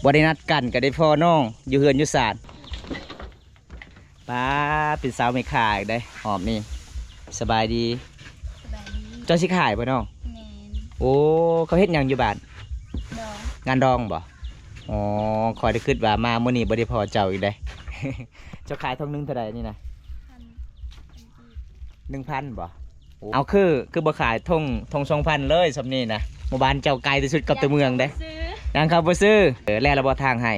บ่ได้นัดกันก็ได้พ่อน้องอยู่เฮือนอยู่ศาลป้าเป็นสาวไม่ขายได้หอมนี่สบายดีสบายดีเจ้าสิขายบ่น้องแมนโอ้เขาเฮ็ดหยังอยู่บ้านดองงานดองบ่อ๋อคอยได้คิดว่ามามื้อนี้บ่ได้พอเจ้าอีกได้ เจ้าขายทองนึงเท่าใดนี่นะ 1,000บ่เอาคือบ่ขายทง2,000เลยสำนี้นะหมู่บ้านเจ้าไกลที่สุดกับตัวเมืองเด้ยังครับบ่ซื้อแล้วระบ่ทางให้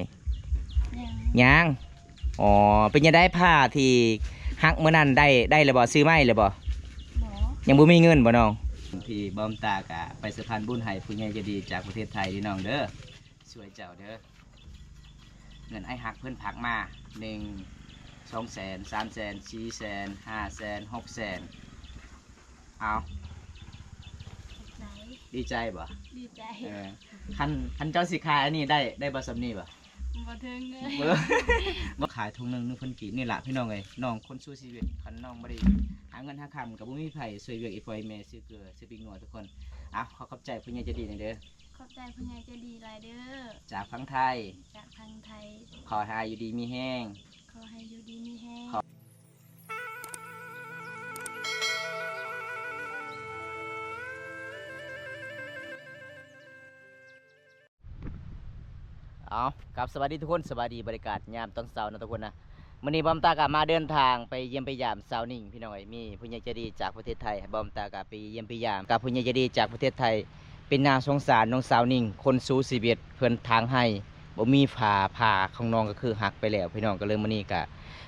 ยังอ๋อเป็นยังได้ผ้าที่ฮักเมื่อนั้นได้แล้วบ่ซื้อไหมเลยบ่ยังบ่มีเงินบ่น้องพี่บอมตากะไปสะพานบุญให้ผู้ใหญ่ใจดีจากประเทศไทยพี่น้องเด้อช่วยเจ้าเด้อเงินไอ้ฮักเพิ่นผักมา1 200,000 300,000 400,000 500,000 600,000เอาดีใจบ่ดีใจคันเจ้าสิขายอันนี้ได้บ่สำนี้บ่บ่ถึงเลยบ่ขายถุงนึง1,000 กีบนี่ล่ะพี่น้องเอ้ยน้องคนสู้ชีวิตคันน้องบ่ได้หาเงินหาคำกับบ่มีไผช่วยเวียกอีพ่อแม่ซื้อเกลือซื้อปิ้งนัวทุกคนขอขอบใจผู้ใหญ่ใจดีเด้อขอบใจผู้ใหญ่ใจดีหลายเด้อจากฝั่งไทยขอให้อยู่ดีมีแห้งขอให้อยู่ดีมีแห้งครับสวัสดีทุกคนสวัสดีบรรยากาศยามตอนเช้านะทุกคนนะมื้อนี้บอมตากะมาเดินทางไปเยี่ยมไปยามสาวนิ่งพี่น้องเอ้ยมีผู้ใหญ่ใจดีจากประเทศไทยบอมตากะไปเยี่ยมไปยามกับผู้ใหญ่ใจดีจากประเทศไทยเป็นน่าสงสารน้องสาวนิ่งคนสู้ชีวิตเพิ่นทางให้บ่มีผ่าของน้องก็คือหักไปแล้วพี่น้องก็เลยมื้อนี้กะ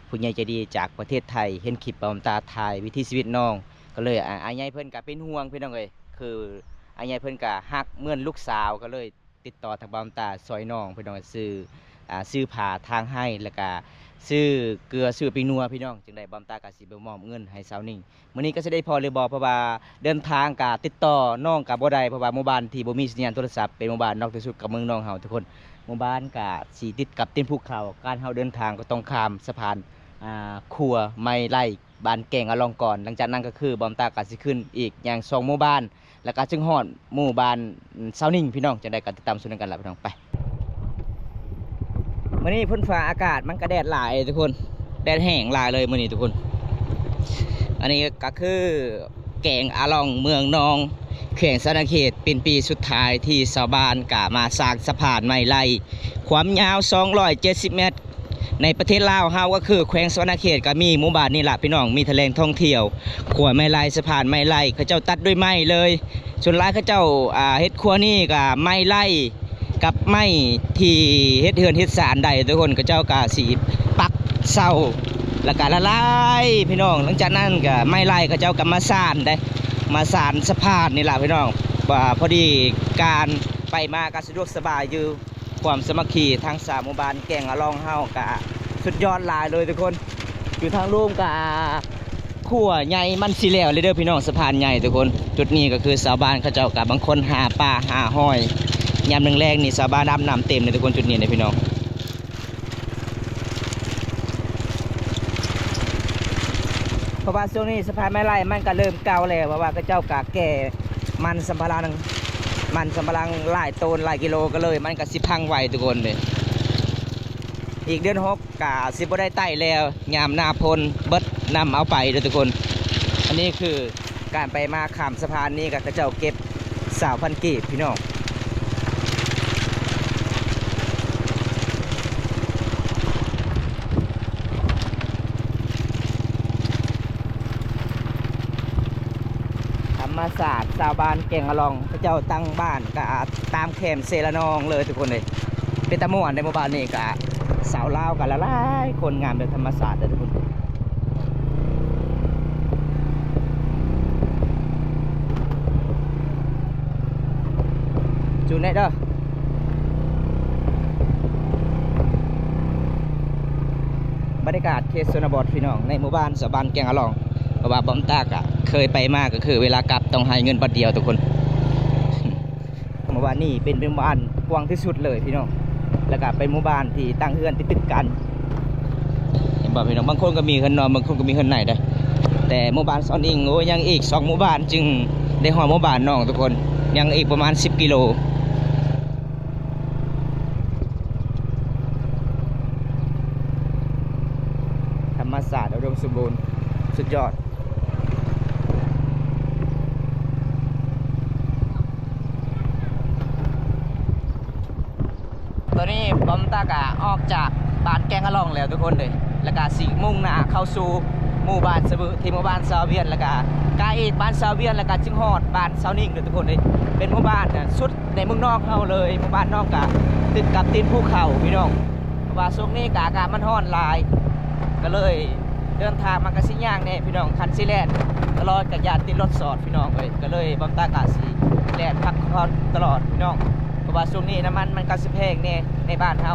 ผู้ใหญ่ใจดีจากประเทศไทยเห็นคลิปบอมตาถ่ายวิถีชีวิตน้องก็เลยอ้ายใหญ่เพิ่นก็เป็นห่วงพี่น้องเอ้ยคืออ้ายใหญ่เพิ่นก็ฮักเหมือนลูกสาวก็เลยติดต่อทางบอมตาซอยน้องพี่น้องซื้อผ่าทางให้แล้วก็ซื้อเกลือซื้อปิ้งนัวพี่น้องจึงได้บอมตากะสิไปมอบเงินให้สาวนิ่งมื้อนี้ก็สิได้พอเลยบ่เพราะว่าเดินทางกะติดต่อน้องกะบ่ได้เพราะว่าหมู่บ้านที่บ่มีสัญญาณโทรศัพท์เป็นหมู่บ้านนอกที่สุดกับเมืองน้องเฮาทุกคนหมู่บ้านกะสิติดกับตีนภูเขาการเฮาเดินทางก็ต้องข้ามสะพานขัวไม้ไล่บ้านแก่งอลองก่อนหลังจากนั้นก็คือบอมตากะสิขึ้นอีกอย่าง2หมู่บ้านแล้วก็จึงฮอดหมู่บ้านสาวนิ่งพี่น้องจังได้ก็ติดตามชมกันล่ะพี่น้องไปมื้อนี้พื้นฟ้าอากาศมันก็แดดหลายทุกคนแดดแห้งหลายเลยมื้อนี้ทุกคนอันนี้ก็คือแก่งอาลองเมืองนองเขตสนเขตเป็นปีสุดท้ายที่ชาวบ้านกะมาสร้างสะพานไม้ไล่ความยาว270 เมตรในประเทศลาวเฮาก็คือแขวงสนเขตก็มีหมู่บ้านนี่ล่ะพี่น้องมีทะเลท่องเที่ยวขัวไม้ไล่สะพานไม้ไล่เขาเจ้าตัดด้วยไม้เลยส่วนหลายเขาเจ้าเฮ็ดขัวนี่ก็ไม้ไล่กับไม้ที่เฮ็ดเฮือนเฮ็ดศาลใดทุกคนก็เจ้ากะสีปักเสาแล้วก็ละลายพี่น้องหลังจากนั้นก็ไม้ไล่ก็เจ้าก็มาสานได้มาสานสะพานนี่ล่ะพี่น้องพอดีการไปมาก็สะดวกสบายอยู่ความสามัคคีทางสามหมู่บ้านแก่งอลองเฮาก็สุดยอดหลายเลยทุกคนอยู่ทางร่วมก็ขั่วใหญ่มันสิแล้วเลยเด้อพี่น้องสะพานใหญ่ทุกคนจุดนี้ก็คือชาวบ้านเขาเจ้าก็บางคนหาปลาหาหอยยามแรงๆนี่ชาวบ้านดำน้ำเต็มเลยทุกคนจุดนี้นะพี่น้องเพราะว่าช่วงนี้สะพานไม้ไล่มันก็เริ่มเก่าแล้วเพราะว่าก็เจ้ากะแก่มันสำปะหลังหลายต้นหลายกิโลก็เลยมันก็สิพังไวทุกคนเลยอีกเดือน6กะสิบ่ได้ไต่แล้วยามหน้าพลเบิดนำเอาไปเลยทุกคนอันนี้คือการไปมาข้ามสะพานนี้ก็เจ้าเก็บ3,000 กีบพี่น้องธรรมศาสตร์ชาวบ้านแก่งอลองพระเจ้าตั้งบ้านก็ตามแคมเซละนองเลยทุกคนเลยเป็นตะม่วนในหมู่บ้านนี้ก็สาวลาวกันละลายคนงามแบบธรรมศาสตร์เลยทุกคนจูนได้เด้อบรรยากาศเขตชนบทพี่น้องในหมู่บ้านชาวบ้านแก่งอลองเพราะว่าบอมตากะเคยไปมากก็คือเวลากลับต้องให้เงินบัตรเดียวทุกคนหมู่บ้านนี้เป็นหมู่บ้านกว้างที่สุดเลยพี่น้องแล้วก็เป็นหมู่บ้านที่ตั้งเฮือนติดกันเห็นบ่พี่น้องบางคนก็มีเฮือนนอนบางคนก็มีเฮือนไหนได้แต่หมู่บ้านซ้อนอิงโอ้ยังอีก2หมู่บ้านจึงได้หอหมู่บ้านน้องทุกคนยังอีกประมาณ10 กิโล มบูรณ์สุดยอดตอนนี้บอมตากะออกจากบ้านแกงอะล่องแล้วทุกคนเลยแล้วก็สิมุ่งหน้าเข้าสู่หมู่บ้านสะบึที่หมู่บ้านซาวเวียนแล้วก็กายอีกบ้านซาวเวียนแล้วก็จึงฮอดบ้านซาวนิ่งเลยทุกคนเลยเป็นหมู่บ้านสุดในเมืองนอกเฮาเลยหมู่บ้านนอกกะติดกับตีนภูเขาพี่น้องว่าช่วงนี้กะอากาศมันร้อนหลายก็เลยเดินทางมากระสิย่างเนี่ยพี่น้องคันซิแลนด์ตลอดกับยานติดรถสอดพี่น้องเลยก็เลยบอมตากะสิแลนพักผ่อนตลอดพี่น้องเพราะว่าช่วงนี้น้ำมันก็สิแพงเนี่ยในบ้านเฮา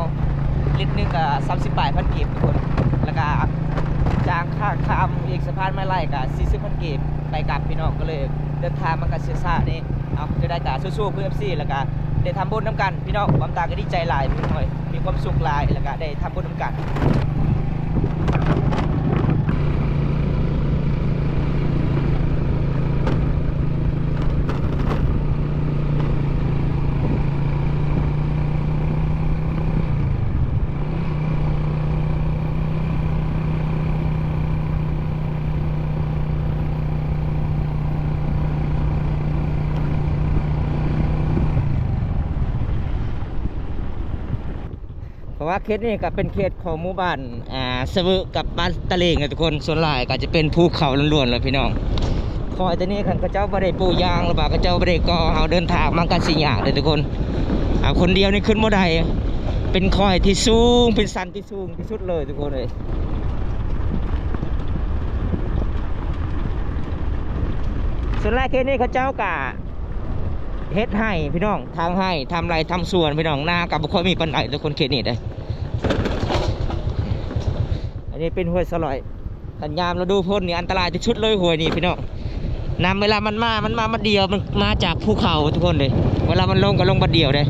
ลิตรนึงก็30 บาทพันกีบทุกคนแล้วก็จางค่าข้ามอีกสะพานไม้ไล่ก็40 พันกีบไปกลับพี่น้องก็เลยเดินทางมันก็เสียซ่านี่เอาจะได้กะสู้ๆเพื่อ FC แล้วก็ได้ทำบุญน้ำกันพี่น้องบอมตาก็ดีใจหลายพี่น้อยมีความสุขหลายแล้วก็ได้ทำบุญน้ำกันเพราะว่าเขตนี้ก็เป็นเขตของหมู่บ้านสะบึกับบ้านตะเลงนะทุกคนส่วนหลายก็จะเป็นภูเขาล้วนๆเลยพี่น้องคอยตัวนี้คันก็เจ้าบ่ได้ปลูกยางหรือเปล่าก็เจ้าบ่ได้ก่อเฮาเดินทางมันก็สิยากเลยทุกคนคนเดียวนี่ขึ้นบ่ได้เป็นคอยที่สูงเป็นสันที่สูงที่สุดเลยทุกคนเลยส่วนหลายเขตนี้เขาเจ้ากะเฮ็ดให้พี่น้องทางให้ทำไรทำสวนพี่น้องหน้ากับบุคคลมีปัญหาทุกคนเขตนี้ได้อันนี้เป็นห้วยสลอยสัญญาณเราดูพ่นนี่อันตรายที่ชุดเลยห้วยนี่พี่น้องน้ำเวลามันมามาเดียวมันมาจากภูเขาทุกคนเลยเวลามันลงก็ลงมาเดียวเลย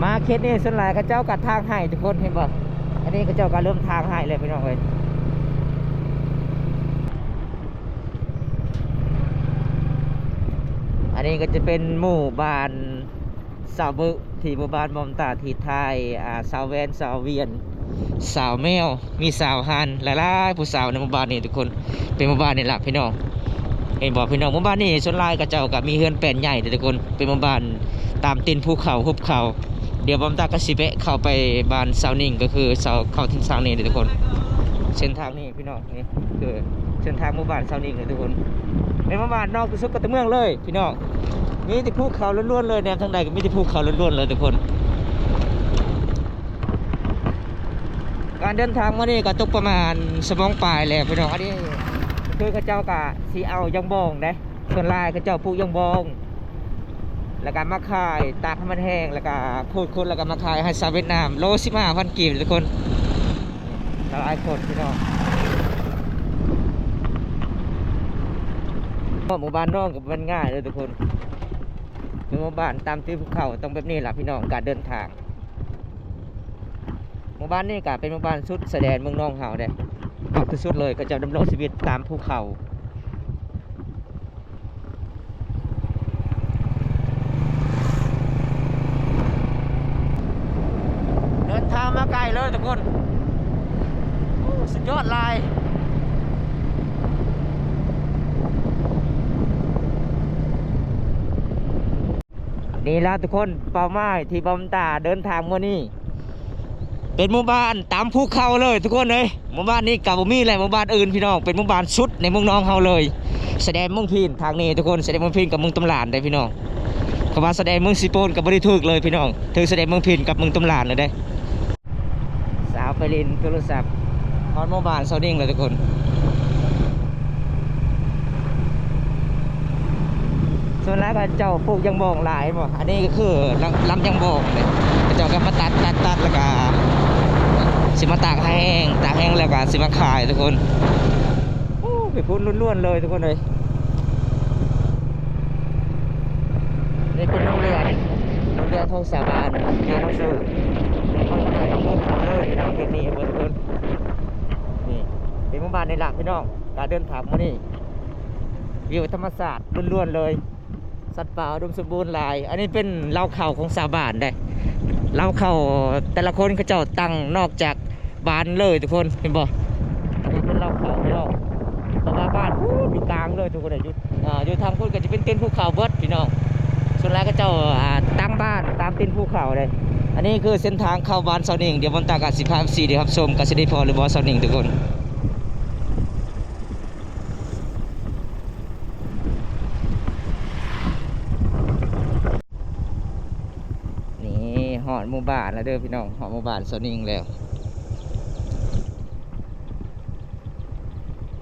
มาเขตนี้ส่วนหลายเขาเจ้ากัดทางให้ทุกคนเห็นป่ะอันนี้เขาเจ้าก็เริ่มทางให้เลยพี่น้องเลยอันนี้ก็จะเป็นหมู่บ้านสาวบึที่หมู่บ้านมอมตาที่ไทยสาวแวนสาวเวียนสาวแมวมีสาวฮันหลายๆผู้สาวในหมู่บ้านนี้ทุกคนเป็นหมู่บ้านนี่แหละพี่น้องเห็นบอกพี่น้องหมู่บ้านนี้ส่วนหลายเขาเจ้ากับมีเฮือนแปลนใหญ่ทุกคนเป็นหมู่บ้านตามตีนภูเขาหุบเขาเดี๋ยวบอมตากระสิเบะเข้าไปบ้านซาวนิ่งก็คือเข้าถึงซาวนิ่งทุกคนเส้นทางนี้พี่น้องนี่คือเส้นทางหมู่บ้านซาวนิ่งเลยทุกคนเป็นหมู่บ้านนอกที่สุดกับเมืองเลยพี่น้องมีแต่ภูเขาล้วนๆเลยแนวทางใดก็มีแต่ภูเขาล้วนๆเลยทุกคนการเดินทางมานี่ก็ตกประมาณ2 โมงปลายแล้วพี่น้องอันนี้คือเขาเจ้ากะสีเอายองบองได้ส่วนลายเขาเจ้าปลูกยองบองแล้วก็มาขายตากให้มันแห้งแล้วก็พูดคนแล้วก็มาขายให้ชาวเวียดนามโล15,000 กีบทุกคนหลายคนพี่น้องหมู่บ้านน้องกับมันง่ายเลยทุกคนหมู่บ้านตามที่ภูเขาต้องแบบนี้แหละพี่น้องการเดินทางหมู่บ้านนี่ก็เป็นหมู่บ้านสุดแสดงเมืองน้องเฮาได้ออกที่สุดเลยก็จะดำรงชีวิตตามภูเขาเดินทางมาไกลเลยทุกคนสุดยอดลาย นี่แล้วทุกคนเป้าหมายที่บอมตาเดินทางมื้อนี้เป็นหมู่บ้านตามภูเขาเลยทุกคนเลยหมู่บ้านนี้กับบ่มีอะไรหมู่บ้านอื่นพี่น้องเป็นหมู่บ้านสุดในเมืองน้องเฮาเลยแสดงเมืองพินทางนี้ทุกคนแสดงเมืองพินกับเมืองตำหลานได้พี่น้องคำว่าแสดงเมืองสิโปนกับบ่ได้ถูกเลยพี่น้องถึงแสดงเมืองพินกับเมืองตำหลานเลยได้สาวไปลินโทรศัพท์ฮอดหมู่บ้านเซานิ่งเลยทุกคนส่วนแรกก็เจ้าปลูกยังบ่งหลายบ่อันนี้ก็คือลำยังบ่งเลยเจ้าก็มาตัดแล้วก็สิมาตากแห้งแล้วก็สิมาขายทุกคนโอ้ไปพูดล้วนๆเลยทุกคนเลยนี่เป็นโรงเรือทองสาบานงานต้องซื้อต้องขายต้องมุ่งเลยน้องเทนนี่เพื่อนทุกคนนี่เป็นหมู่บ้านในหลักพี่น้องการเดินทางมานี่วิวธรรมศาสตร์ล้วนๆเลยสัตว์ป่าอุดมสมบูรณ์หลายอันนี้เป็นเล้าเข่าของชาวบ้านได้เล้าเข่าแต่ละคนเขาเจ้าตั้งนอกจากบ้านเลยทุกคนเห็นบ่อันนี้เป็นเล้าเข่าพี่น้องแต่ว่าบ้านอยู่กลางเลยทุกคนเลยอยู่ทางพุ่นก็จะเป็นเต็นท์ภูเขาเบิดพี่น้องส่วนแรกก็เจ้าตั้งบ้านตามเต็นท์ภูเขาเลยอันนี้คือเส้นทางเข้าบ้านเสาหนิงเดี๋ยวผมตากาศ14เดี๋ยวครับชมกสิได้พอหรือบ่เสาหนิงทุกคนหอดหมู่บ้านแล้วเด้อพี่น้องหอดหมู่บ้านโซนิ่งแล้ว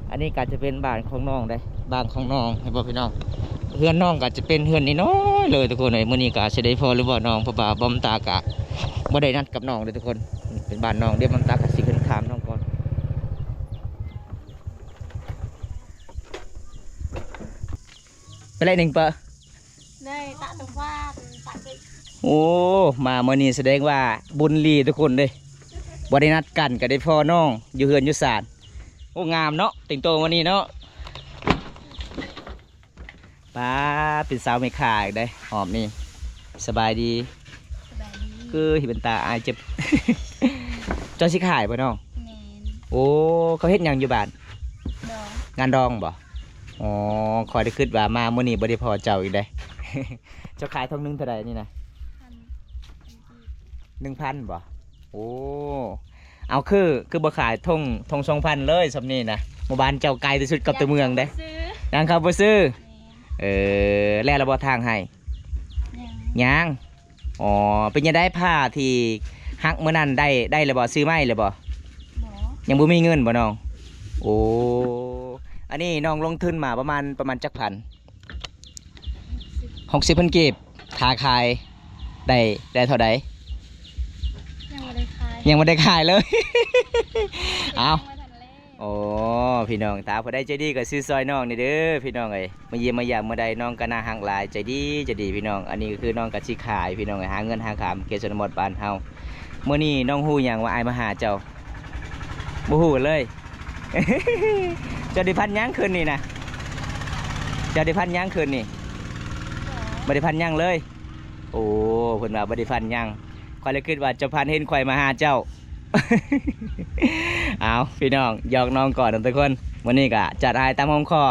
อันนี้ก็จะเป็นบ้านของน้องได้บ้านของน้องให้บอกพี่น้องเฮือนน้องก็จะเป็นเฮือนน้อยเลยทุกคนเลยมื้อนี้ก็จะได้พอหรือบ่น้องเพราะว่าบอมตากะบ่ได้นัดกับน้องเลยทุกคนเป็นบ้านน้องเดี๋ยวบอมตากะสิขึ้นถามน้องก่อนเป็นไรหนึ่งเปะ ได้ตะตะว่าตะเกย โอ้มาเมื่อนี้แสดงว่าบุญลีทุกคนเลยบ่ได้นัดกันก็ได้พ่อน้องอยู่เฮือนอยู่ศาลโอ้งามเนาะติงโตวันนี้เนาะป้าเป็นสาวไม่ขาดได้หอมนี่สบายดี สบายดี คือเห็นตาอายเจ็บ เจ้าสิขายป่ะน้อง แมน โอ้เขาเฮ็ดหยังอยู่บ้าน ดอง งานดองบ่อ๋อคอยได้คิดว่ามาเมื่อนี้บ่ได้พอเจ้าอีกได้ เจ้าขายทองนึงเท่าไหร่นี่นะ พัน 1,000บ่โอ้เอาคือบ่ขายทง2,000เลยสำนี้นะหมู่บ้านเจ้าไกลที่สุดกับตัวเมืองเด้ ซื้อ ยังเขาบ่ซื้อ แมน แล้วเราบ่ทางให้ ยัง ยังอ๋อเป็นยังได้ผ้าที่ฮักเมื่อนั้นได้เลยบ่ซื้อไหมเลยบ่ บ่ ยังบ่มีเงินบ่น้องโอ้อันนี้น้องลงทุนมาประมาณจักพัน สิบ 60,000กีบทาขายได้เท่าใด ยังไม่ได้ขาย ยังบ่ได้ขายเลย เอา ยังไม่ทันเล่ โอ้พี่น้องตาผู้ใดใจดีก็ซื้อซอยน้องนี่เด้อพี่น้องเอ้ยมาเยี่ยมมายามเมื่อใดน้องก็น่าฮักหลายใจดีพี่น้องอันนี้ก็คือน้องก็สิขายพี่น้องเอ้ยหาเงินหาขามเขตชนบทบ้านเฮามื้อนี้น้องฮู้หยังว่าอายมาหาเจ้าบ่ฮู้เลย เจ้าได้พันหยังคืนนี่นะเจ้าได้พันหยังคืนนี่บ่ได้พันหยังเลยโอ้เพิ่นว่าบ่ได้พันหยังข้อยเลยคิดว่าเจ้าพันเห็นข่อยมาหาเจ้า เอาพี่น้องหยอกน้องก่อนทุกคนวันนี้ก็จัดให้ตามห้องข้อ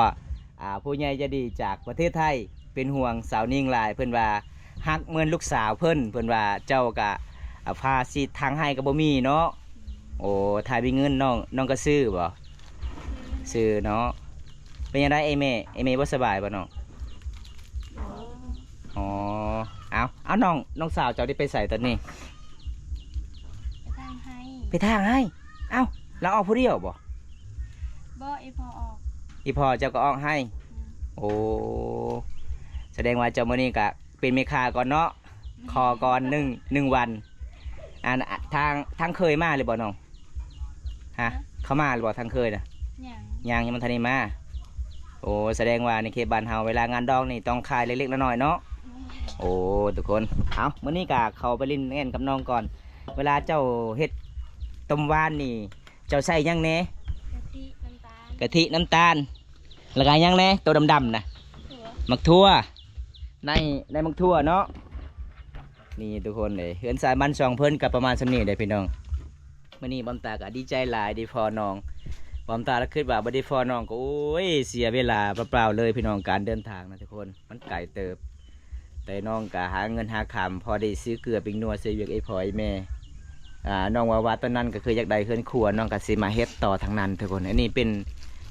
ผู้ใหญ่ใจะดีจากประเทศไทยเป็นห่วงสาวนิ่งหลายเพิ่นว่าฮักเหมือนลูกสาวเพิ่นว่าเจ้าก็พาสิทางให้ก็บ่มีเนาะโอ้ถ้ามีเงินน้องก็ซื้อบ่ซื้อเนาะเป็นยังไงเอเมบ่สบายบ่น้อง บ่ อ๋อเอาน้องสาวเจ้าได้ไปใส่ตอนนี้ ไปทางให้ ไปทางให้เอ้าเราออกผู้เดียวบ่ บ่ไอพอออก อีพอเจ้าก็ออกให้ โอ้แสดงว่าเจ้ามื้อนี้ก็เป็นเมคาก่อนเนาะคอก่อนหนึ่งวันทางเคยมาเลยบ่น้องฮะเขามาหรือบ่ทางเคยนะ ยัง ยังมันทันได้มาโอ้แสดงว่าในเขตบ้านเฮาเวลางานดองนี่ต้องขายเล็กๆน้อยๆเนาะโอ้ทุกคนเอามื้อนี้ก็เข้าไปเล่นเล่นกับน้องก่อน เวลาเจ้าเฮ็ดต้มหวานนี่เจ้าใส่หยังแหน่ กะทิน้ำตาล กะทิน้ำตาลแล้วก็หยังแหน่ตัวดำๆนะ ถั่ว มักทั่วในมักทั่วเนาะนี่ทุกคนเลยเฮือนสายมันสองเพิ่นกับประมาณสำนี้เลยพี่น้องมื้อนี้บอมตาก็ดีใจหลายดีพอน้องบอมตาแล้วคิดว่าบ่ได้พอน้องก็โอ้ยเสียเวลาเปล่าๆเลยพี่น้องการเดินทางนะทุกคนมันไกลเติบ แต่น้องก็หาเงินหาคำพอได้ซื้อเกลือปิ้งนัวซื้อเวียกไอ้พอไอ้แม่น้องว่าตอนนั้นก็คืออยากได้เฮือนครัวน้องก็สิมาเฮ็ดต่อทางนั้นทุกคนอันนี้เป็น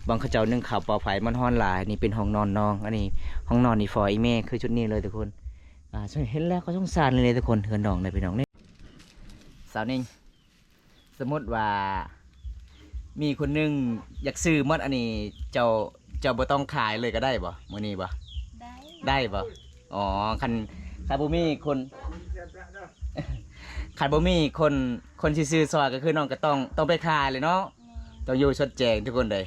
บางเขาเจ้านึ่งข้าวปอไผ่มันฮ้อนหลายนี่เป็นห้องนอนน้องอันนี้ห้องนอนนี่ฟอไอ้แม่คือชุดนี้เลยทุกคนเห็นแล้วก็สงสารเลยทุกคนเฮือนน้องเลยพี่น้องนี่สาวนิ่งสมมติว่ามีคนหนึงอยากซื้อหมดอันนี้เจ้าบ่ต้องขายเลยก็ได้บ่มื้อนี้บ่ ได้ ได้บ่อ๋อคันบ่มีคนคันบ่มีคนสิซื้อซอยก็คือน้องก็ต้องไปขายเลยเนาะ แม่ ต้องอยู่ชดแจงทุกคนเลย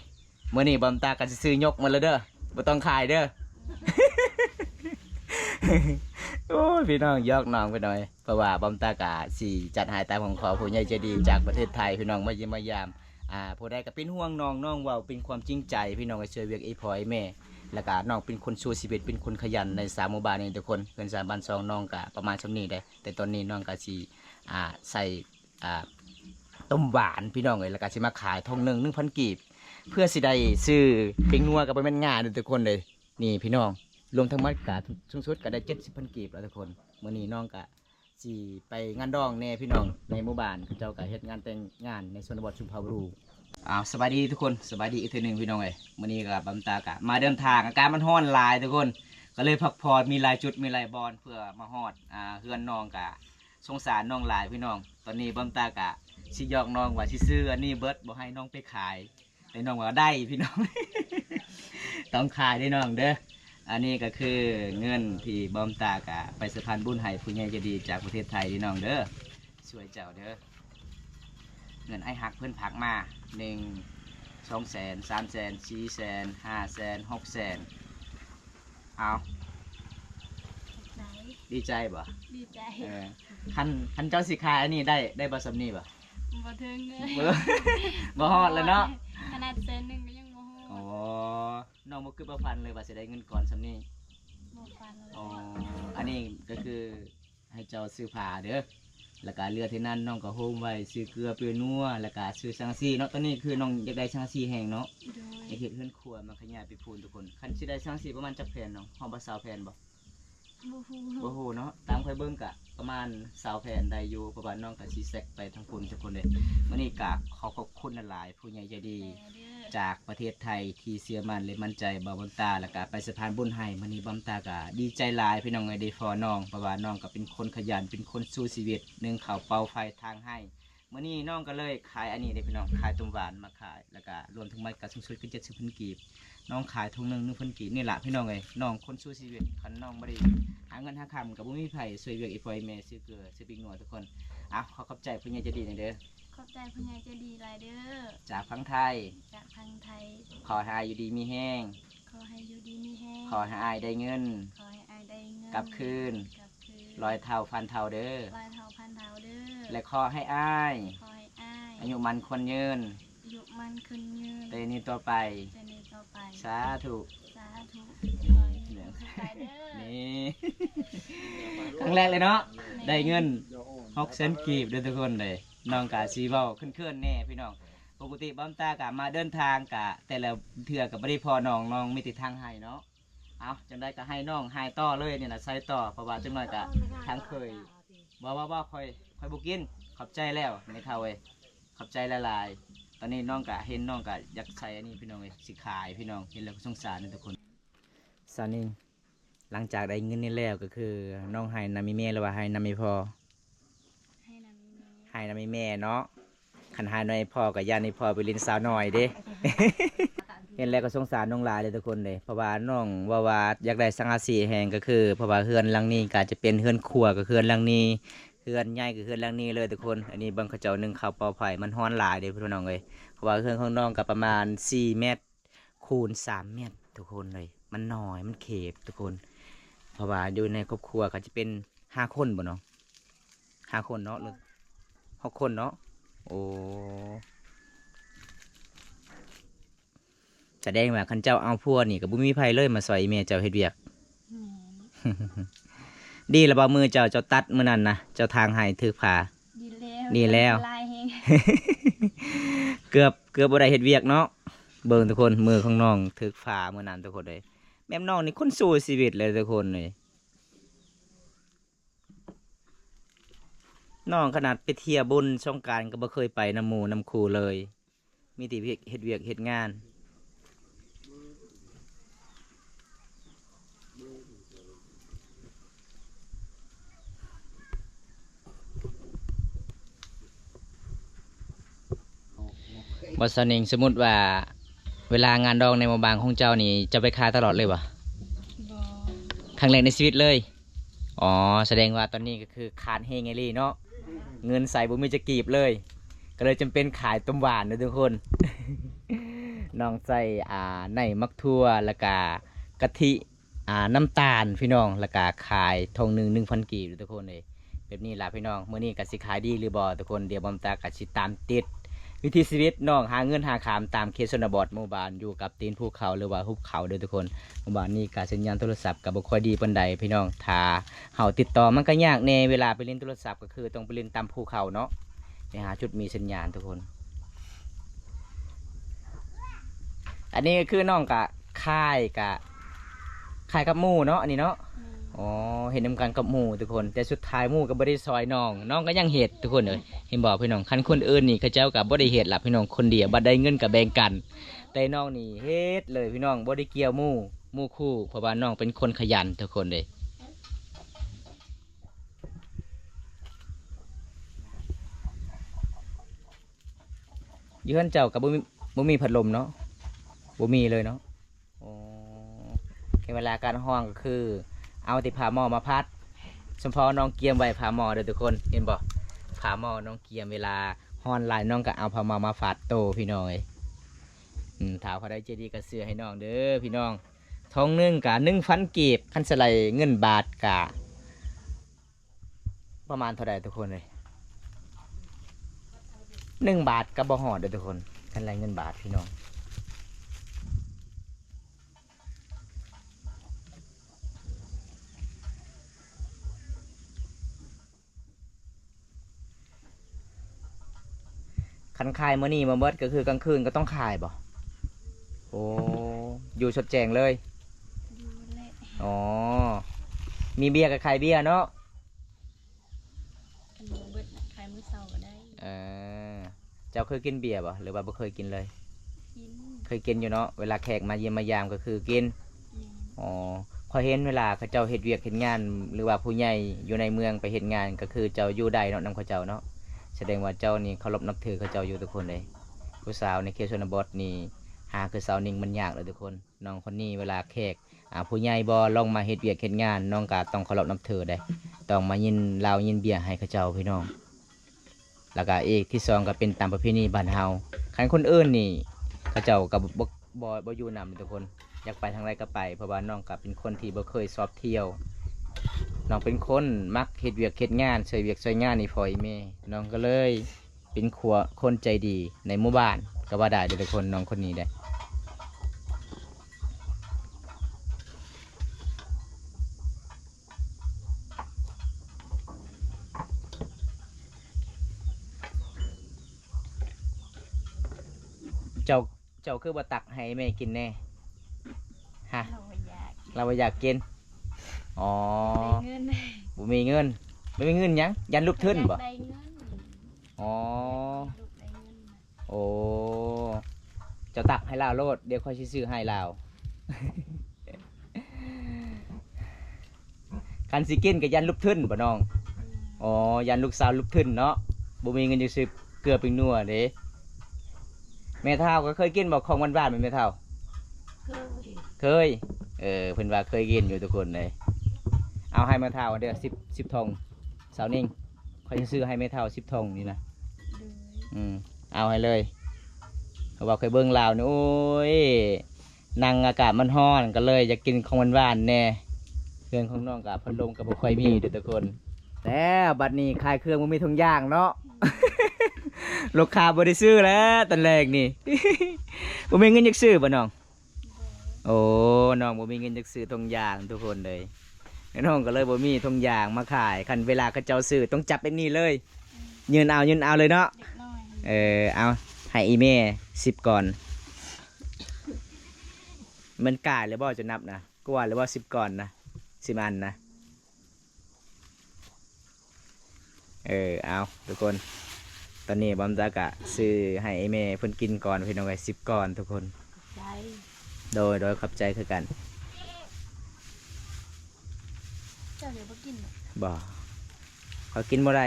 มื้อนี้บอมตาก็สิซื้อยกมาเลยเด้อบ่ต้องขายเด้อ โอ้ยพี่น้องยอกน้องไปหน่อยเพราะว่าบอมตากะสิจัดหายตามของขอผู้ใหญ่ใจดีจากประเทศไทยพี่น้องมาเยี่ยมมายามผู้ใดก็เป็นห่วงน้องเว่าเป็นความจริงใจพี่น้องก็ช่วยเวียกไอ้พ่อไอ้แม่แล้วก็น้องเป็นคนสู้ชีวิตเป็นคนขยันใน3หมู่บ้านนี้ทุกคนเพิ่น3บ้าน2น้องก็ประมาณส่ำนี้ได้แต่ตอนนี้น้องก็สิใส่ต้มหวานพี่น้องเอ้ยแล้วก็สิมาขายทงหนึง 1,000 กีบเพื่อสิได้ซื้อปิ้งนัวก็บ่แม่นง่ายเด้อทุกคนเลยนี่พี่น้องรวมทั้งหมดก็สูงสุดก็ได้70,000 กีบแล้วทุกคนมื้อนี้น้องก็สิไปงานดองแน่พี่น้องในหมู่บ้านเขาเจ้าก็เฮ็ดงานแต่งงานในชนบทชุมพรบุรีสบายดีทุกคนสบายดีอีกทีหนึงพี่น้องเอ้ยมื้อนี้ก็บำตากะมาเดินทางอากาศมันร้อนหลายทุกคนก็เลยพักผ่อนมีหลายจุดมีหลายบอนเพื่อมาฮอดเฮือนน้องกะสงสารน้องหลายพี่น้องตอนนี้บำตากะสิยอกน้องว่าสิซื้ออันนี้เบิดบ่ให้น้องไปขายแต่น้องว่าได้พี่น้อง ต้องขายได้น้องเด้ออันนี้ก็คือเงินที่บอมตากะไปสะพานบุญให้ผู้ใหญ่ใจะดีจากประเทศไทยพี่น้องเด้อช่วยเจ้าเด้อเงินไอ้หักเพิ่นผักมา1 2 แสน3 แสน4 แสน5 แสน6 แสนเอา ไหน ดีใจบ่ ดีใจ คันเจ้าสิขายอันนี้ได้บ่สำนี้บ่ บ่ถึงเลย บ่ บ่ฮอดแล้วเนาะ ขนาดเซนหนึ่งก็ยังบ่ฮอ อ๋อ ด น้องบ่คือบ่ฟันเลยว่าสิได้เงินก่อนสำนี้ บ่ฟันเลย อ๋ออันนี้ก็คือให้เจ้าซื้อผ้าเด้อแล้วก็เรือที่นั่นน้องก็โฮมไว้ซื้อเกลือเปลือนัวแล้วก็ซื้อสังกะสีเนาะตอนนี้คือน้องอยากได้สังกะสีแห้งเนาะ โดย อยากเฮ็ดเฮือนครัวมาขยายไปพูนทุกคนคันสิได้สังกะสีประมาณจักแผ่นน้องฮอดบ่20แผ่นบ่ บ่ฮู้ บ่ฮู้เนาะตามค่อยเบิ่งก็ประมาณ20แผ่นได้อยู่เพราะว่าน้องก็สิแซกไปทั้งพูนทุกคนเด้มื้อนี้ก็ขอขอบคุณหลายๆผู้ใหญ่ใจดี แม่เด้อ จากประเทศไทยที่เชื่อมั่นและมั่นใจบ่าวบอมตาแล้วก็ไปสะพานบุญให้มื้อนี้บอมตาก็ดีใจหลายพี่น้องเอ้ยได้ฟอน้องเพราะว่าน้องก็เป็นคนขยันเป็นคนสู้ชีวิตนึ่งข้าวเป่าไฟทางให้มื้อนี้น้องก็เลยขายอันนี้เด้พี่น้องขายต้มหวานมาขายแล้วก็รวมทั้งหมดก็สูงสุดคือ70,000 กีบน้องขายถุงหนึง 1,000 กีบนี่ล่ะพี่น้องเอ้ยน้องคนสู้ชีวิตคันน้องบ่ได้หาเงินหาคำก็บ่มีไผช่วยเหลืออีพ่ออีแม่ซื้อเกลือซื้อปิ้งนัวทุกคนขอขอบใจผู้ใหญ่ใจดีหน่อยเด้อ ขอบใจผู้ใหญ่ใจดีหลายเด้อ จากพังไทย จากทางไทย ขอให้อายอยู่ดีมีแห้ง ขอให้อยู่ดีมีแฮง ขอให้อายได้เงิน ขอให้อายได้เงิน กลับคืน กลับคืน ร้อยเท่าพันเท่าเด้อ ร้อยเท่าพันเท่าเด้อ และขอให้อาย ขอให้อาย อายุมันคนยืน อายุมันขึ้นยืน เตนี้ตัวไป จะในต่อไป สาธุ สาธุขอให้อยู่สุขใจเด้อ นี่ ครั้งแรกเลยเนาะ ได้เงิน600,000 กีบเด้อทุกคนเลยน้องกะซีเว้าขึ้นๆแน่พี่น้อง ปกติบ้ามตากะมาเดินทางกะ แต่ละเทื่อกับบ่ได้พอน้องมีติดทางให้เนาะ เอาจังได้ก็ให้น้องให้ต่อเลยเนี่ยนะใส่ต่อเพราะว่าจังหน่อยกะทางเคยว่าคอยบุกินขอบใจแล้วไม่เท่าเว้ยขอบใจหลายๆตอนนี้น้องกะเห็นน้องกะอยากใช้อันนี้พี่น้องเลยสิขายพี่น้องเห็นแล้วก็สงสารนะทุกคนสานี่หลังจากได้เงินนี่แล้วก็คือน้องให้นามีแม่หรือว่าให้นามีพ่อ ให้นำมี ให้นามีแม่เนาะขันให้น้อยพ่อกับย่านี่พ่อไปเลินสาวหน่อยเด้ เห็นแล้วก็สงสารน้องหลายเลยทุกคนเลยเพราะว่าน้องว่าอยากได้สังกะสีแห่งก็คือเพราะว่าเฮือนหลังนี้ก็จะเป็นเฮือนครัวก็เฮือนหลังนี้เฮือนใหญ่ก็เฮือนหลังนี้เลยทุกคนอันนี้เบางเขาเจ้านึ่งข้าวเปล่าไผ่มันฮ้อนหลายเด้พี่น้องเลยเพราะว่าเฮือนของน้องก็ประมาณ4 เมตรคูณ3 เมตรทุกคนเลยมันน้อยมันเขบทุกคน เพราะว่าอยู่ในครอบครัวก็จะเป็น5 คนบ่เนาะ5 คนเนาะหรือ6 คนเนาะโอ้แสดงว่าคันเจ้าเอาพวกนี่กับบุมีไผเลยมาซอยเมียเจ้าเฮ็ดเวียก ดีแล้วบ่มือเจ้าตัดมื้อนั้นนะเจ้าทางให้ถือผ้า ดีแล้ว ดีแล้ว ลายแฮง เกือบบ่ได้เฮ็ดเวียกเนาะเบิ่งทุกคนมือของน้องถือผ้ามื้อนั้นทุกคนเลยแม่น้องนี่คนสู้ชีวิตเลยทุกคนเลย น้องขนาดไปเที่ยวบุญสงกรานต์ก็บ่เคยไปน้ำหมู่น้ำคูเลย มีแต่เฮ็ดเวียกเฮ็ดงานบ่สนิงสมมุติว่าเวลางานดองในหมู่บ้านของเจ้านี่จะไปคายตลอดเลยบ่ บ่ ครั้งแรกในชีวิตเลยอ๋อแสดงว่าตอนนี้ก็คือขาดเฮงไงลี่เนาะเงินใส่บ่มีจะกีบเลยก็เลยจำเป็นขายต้มหวานนะทุกคน น้องใส่ในมักทั่วแล้วก็กะทิน้ำตาลพี่น้องแล้วก็ขายทงหนึ่ง1,000 กีบทุกคนเลยแบบนี้ล่ะพี่น้องมื้อนี้ก็สิขายดีหรือบ่ทุกคนเดี๋ยวบอมตาก็สิตามติดวิถีชีวิตน้องหาเงินหาขามตามเขตชนบทหมู่บ้านอยู่กับตีนภูเขาหรือว่าหุบเขาเด้อทุกคนหมู่บ้านนี้การสัญญาณโทรศัพท์ก็บ่ค่อยดีปานใดพี่น้องถ้าเฮาติดต่อมันก็ยากแน่เวลาไปเล่นโทรศัพท์ก็คือต้องไปเล่นตามภูเขาเนาะไปหาจุดมีสัญญาณทุกคน อันนี้ก็คือน้องกะค่ายกับหมู่เนาะอันนี้เนาะ อ๋อเห็นนำกันกับหมู่ทุกคนแต่สุดท้ายหมู่ก็บ่ได้ซอยน้องก็ยังเฮ็ดทุกคนเอ้ยเห็นบอกพี่น้องคันคนอื่นนี่เขาเจ้าก็บ่ได้เฮ็ดล่ะพี่น้องคนเดียวบ่ได้เงินก็แบ่งกันแต่น้องนี่เฮ็ดเลยพี่น้องบ่ได้เกี่ยวหมู่คู่เพราะว่าน้องเป็นคนขยันทุกคนเลยอยู่เฮือนเจ้าก็บ่มีพัดลมเนาะบ่มีเลยเนาะอ๋อแค่เวลาการห้องก็คือเอาแต่ผ้าหม้อมาพัดเฉพาะน้องเกียมไว้ผ้าหม้อเด้อทุกคนเห็นบ่ผ้าหม้อน้องเกียมเวลาฮ้อนหลายน้องก็เอาผ้าหม้อมาฝาดโตพี่น้องเอ้ยถ้าเขาได้ใจดีก็ซื้อให้น้องเด้อพี่น้องทองหนึงกะ1,000 กีบคันสไลด์เงินบาทกะประมาณเท่าใดทุกคนเลย1 บาทก็บ่ฮอดเด้อทุกคนคันสไลด์เงินบาทพี่น้องคันขายมื้อนี้มาเบิดก็คือกลางคืนก็ต้องขายบ่โอ้อยู่ชดแจงเลย อยู่เละ อ๋อ มีเบียร์กับขายเบียร์เนาะ อันนี้เบิดขายมื้อเช้าก็ได้ เออเจ้าเคยกินเบียร์บ่หรือว่าบ่เคยกินเลย กิน เคยกินอยู่เนาะ เวลาแขกมาเยี่ยมมายามก็คือกิน แม่น อ๋อพอเห็นเวลาเขาเจ้าเฮ็ดเวียกเฮ็ดงาน หรือว่าผู้ใหญ่อยู่ในเมืองไปเฮ็ดงานก็คือเจ้าอยู่ได้เนาะนำเขาเจ้าเนาะ แสดงว่าเจ้านี่เคารพนับถือเขาเจ้าอยู่ทุกคนเลย ผู้สาวในเขตชนบทนี่หาคือสาวนิ่งมันยากเลยทุกคน น้องคนนี้เวลาแขกผู้ใหญ่บ่ลองมาเฮ็ดเวียกเฮ็ดงานน้องก็ต้องเคารพนับถือได้ต้องมายินเหล้ายินเบียร์ให้เขาเจ้าพี่น้อง แล้วก็อีกที่สองก็เป็นตามประเพณีบ้านเฮาคันคนอื่นนี่เขาเจ้าก็บ่อยู่นำทุกคนอยากไปทางใดก็ไปเพราะว่าน้องก็เป็นคนที่บ่เคยชอบเที่ยวน้องเป็นคนมักเฮ็ดเวียกเฮ็ดงานช่วยเวียกช่วยงานนี่พ่ออีแม่น้องก็เลยเป็นขัวคนใจดีในหมู่บ้านก็ว่าได้เด้อทุกคนน้องคนนี้ได้เจ้าคือบ่ตักให้แม่กินแน่ฮะ เราบ่อยาก เราบ่อยากกินอ๋อ ได้เงิน บ่มีเงินไม่มีเงินหยังยันลูกทึนบ่ อยากได้เงิน อ๋อ ลูกได้เงินน่ะ โอ้เจ้าตักให้ลาวโลดเดี๋ยวค่อยสิซื้อให้ลาว คันสิกินก็ยันลูกทึนบ่น้องอ๋อยันลูกสาวลูกทึนเนาะบ่มีเงินจะซื้อเกลือเป็นนัวเด้แม่เฒ่าก็เคยกินบ่ของหวานๆแม่แม่เฒ่า เคยเพิ่นว่าเคยกินอยู่ทุกคนเลยเอาให้แม่เฒ่าเด้อ10ทงสาวนิ่งค่อยสิซื้อให้แม่เฒ่า10ทงนี่นะ เลย เอาให้เลยเขาบอกเคยเบิ่งลาวนี่โอ้ยนั่งอากาศมันร้อนก็เลยอยากกินของหวานๆแน่เครื่องของน้องกับพัดลมกับบ่ค่อยมีเด้อทุกคนแล้วบัดนี้ขายเครื่องบ่มีทุงย่างเนาะ ลูกค้าบ่ได้ซื้อแล้วตอนแรกนี่ บ่มีเงินจักซื้อบ่น้องโอ้น้องบ่มีเงินจักซื้อทุงย่างทุกคนเลยแล้วน้องก็เลยบ่มีทุงย่างมาขายคันเวลาเขาเจ้าซื้อต้องจับแบบนี้เลยยืนเอาเลยเนาะ เด็กน้อย เอาให้อีเม่10 ก่อน มันกล้าหรือบ่จะนับนะกว่าหรือว่า10 ก่อนนะ10 อันนะ เอาทุกคนตอนนี้บอมตากะซื้อให้ไอเมย์เพิ่นกินก่อนพี่น้องไอ้10ก่อนทุกคน ใจ โดยขอบใจคือกัน เจ้าเดี๋ยวบ่กินหรอก บ่ขอยกินบ่ได้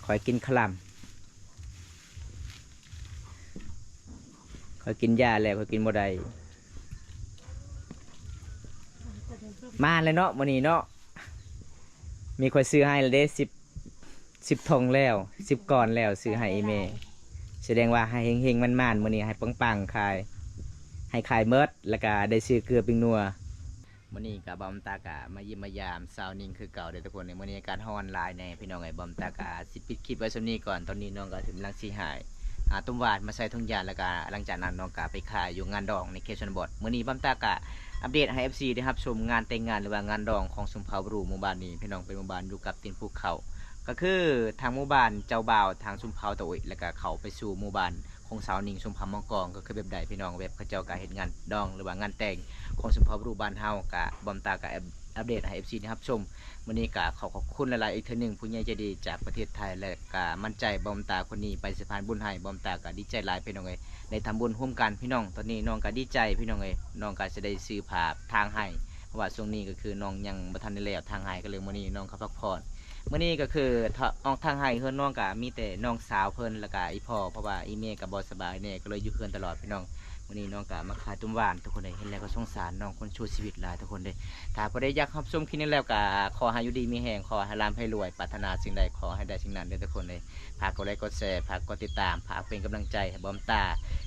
ขอยกินขลำขอยกินยาแล้วขอยกินบ่ได้มาเลยเนาะมื้อนี้เนาะมีคนซื้อให้แล้วเด้10 ถงแล้ว10ก่อนแล้วซื้อให้ไอเมย์แสดงว่าให้เฮงๆมันๆมื้อนี้ให้ปังๆขายให้ขายเมิดแล้วก็ได้ซื้อเกลือปิ้งนัวมื้อนี้ก็บอมตากะมาเยี่ยมมายามสาวนิ่งคือเก่าเด้อทุกคนในมื้อนี้การฮ้อนหลายแน่พี่น้องไอ้บอมตากะสิปิดคลิปไว้ส่ำนี้ก่อนตอนนี้น้องก็ถึงลังสิหายหาตุ้มหวานมาใส่ทุ่งยางแล้วก็หลังจากนั้นน้องก็ไปขายอยู่งานดองในเขตชนบทมื้อนี้บอมตากะอัปเดตให้ FC ได้รับชมงานแต่งงานหรือว่างานดองของสุมเผาบรูหมู่บ้านนี้พี่น้องเป็นหมู่บ้านอยู่กับตีนภูเขาก็คือทางหมู่บ้านเจ้าบ่าวทางสุมเผาตะอุยแล้วก็เขาไปสู่หมู่บ้านของสาวนิ่งสุมเผามองกองก็คือแบบใดพี่น้องแบบเขาเจ้าก็เฮ็ดงานดองหรือว่างานแต่งของสุมเผาบรูบ้านเฮากะบอมตากะอัปเดตให้ FC ได้รับชมมื้อนี้กะขอบคุณหลายๆอีกเทื่อหนึงผู้ใหญ่ใจดีจากประเทศไทยและกะมั่นใจบอมตาคนนี้ไปสะพานบุญให้บอมตากะดีใจหลายพี่น้องเอ้ยได้ทำบุญร่วมกันพี่น้องตอนนี้น้องก็ดีใจพี่น้องเอ้ยน้องก็จะได้ซื้อผ้าทางให้เพราะว่าช่วงนี้ก็คือน้องยังบ่ทันได้แล้วทางให้ก็เลยมื้อนี้น้องเขาพักผ่อนมื้อนี้ก็คือออกทางให้เฮือนน้องก็มีแต่น้องสาวเพิ่นแล้วก็อีพ่อเพราะว่าอีเมก็บ่สบายแน่ก็เลยอยู่เฮือนตลอดพี่น้องมื้อนี้น้องก็มาขายตุ้มหวานทุกคนได้เห็นแล้วก็สงสารน้องคนชูชีวิตหลายทุกคนเด้ ถ้าผู้ใดอยากรับชมคลิปนี้แล้วก็ขอให้อยู่ดีมีแห่งขอให้ร่ำให้รวยปรารถนาสิ่งใดขอให้ได้สิ่งนั้นเด้อทุกคนเลยฝากกดไลค์กดแชร์ฝากกดติดตามฝากเป็นกำลังใจให้บอมตา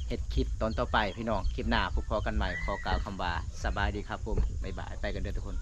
เฮ็ดคลิปตอนต่อไปพี่น้องคลิปหน้าพบกันใหม่ขอกล่าวคำว่าสบายดีครับผมบ๊ายบายไปกันเด้อทุกคน